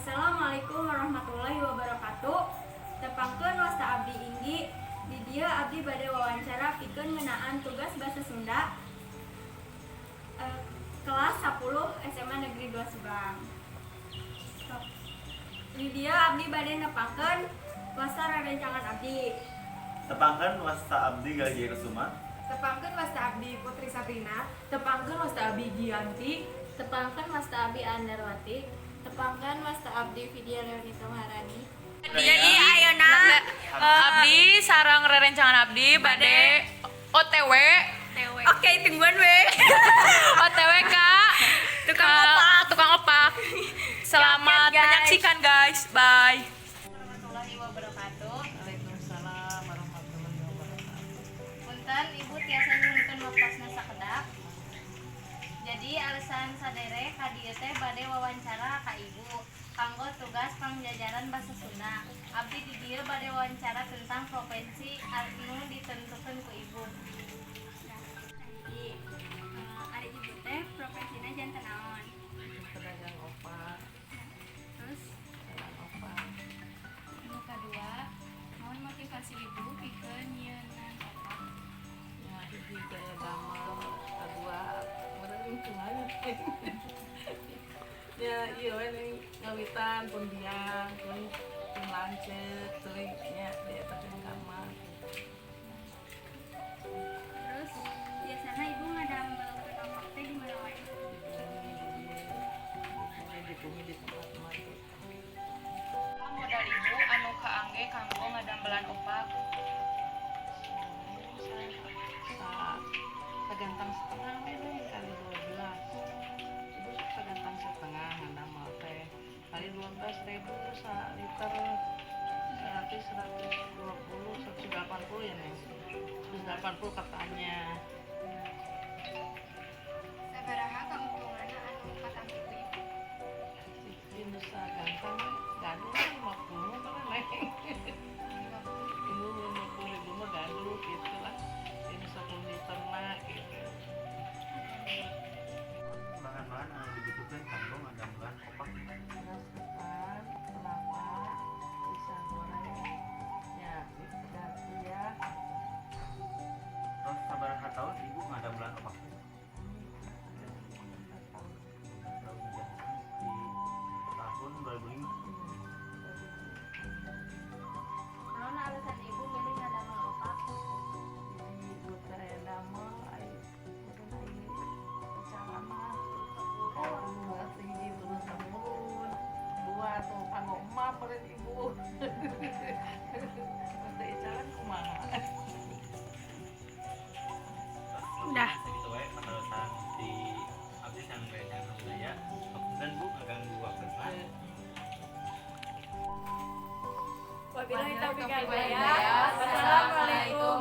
Assalamualaikum warahmatullahi wabarakatuh. Tepangkeun wasta abdi Inggi. Di dieu abdi bade wawancara pikeun ngeunaan tugas basa Sunda kelas 10 SMA Negeri 2 Subang. Di dieu abdi bade nepangkeun wasta rerencangan abdi. Tepangkeun wasta abdi Galih Kusuma. Tepangkeun wasta abdi Putri Sabrina. Tepangkeun wasta abdi Gianti. Tepangkeun wasta abdi Andarwati. Tepangkeun wasta abdi Vidya Leonita Maharani. Jadi ayeuna abdi sareng rerencangan abdi bade OTW. Oke, tungguan we. OTW ka tukang opak. Selamat menyaksikan guys. Bye. Warahmatullahi wabarakatuh. Waalaikumsalam warahmatullahi wabarakatuh. Punten ibu tiasa nyuhunkeun waktasna sakedak. Jadi alasan sadere ka dieu teh bade wawancara ka ibu kanggo tugas pangjajaran basa Sunda. Abdi di dieu bade wawancara tentang profesi anu ditentukeun ku ibu. Jadi ari ibu teh profesina janten naon? Pedagang opak, Terus pedagang opak. anu kadua, naon motivasi ibu pikeun nyieunnan opak? Ya, hiji gaya damel, kedua meureun kumaha. Ya, ieu we ning ngawitan pun biang, pun lanceuk, tuluy nya di eta teh kamar. Terus biasana ibu ngadambelkeun opak teh di mana wae? Di bumi di tempat mati. Modal ibu anu kaangge kanggo ngadambelan opak. Sagantang setengah we kali 12. Ibu sagantang setengah ngandamel teh. Kali 12.000 sa liter. Berarti 120, 180 ya nih. 180 katanya. Sabaraha keuntunganna anu katangtu ibu? Ini sagantang gaduh 50 kan neng. Ibu 50.000 mah gaduh gitu lah. Ini 10 liter mah gitu. Bahan-bahan anu dibutuhkeun kanggo ngadambelan opak. Beras ketan, kelapa, pisang goreng, ya, ya. Terus sabaraha taun ibu ngadambelan opak? Di tahun 2005. Naon alasan ibu milih ngadamel opak? Ibu teh damel, mungkin cara mah dua tinggi terus turun, dua tuh kanggo emak peureun ibu. Teh jalan kumaha? Udah. Segitu wae patarosan di abdi sang rerencangan budaya. Punten Bu ngaganggu waktuna. Wabillahi taufiq wal hidayah. Wassalamualaikum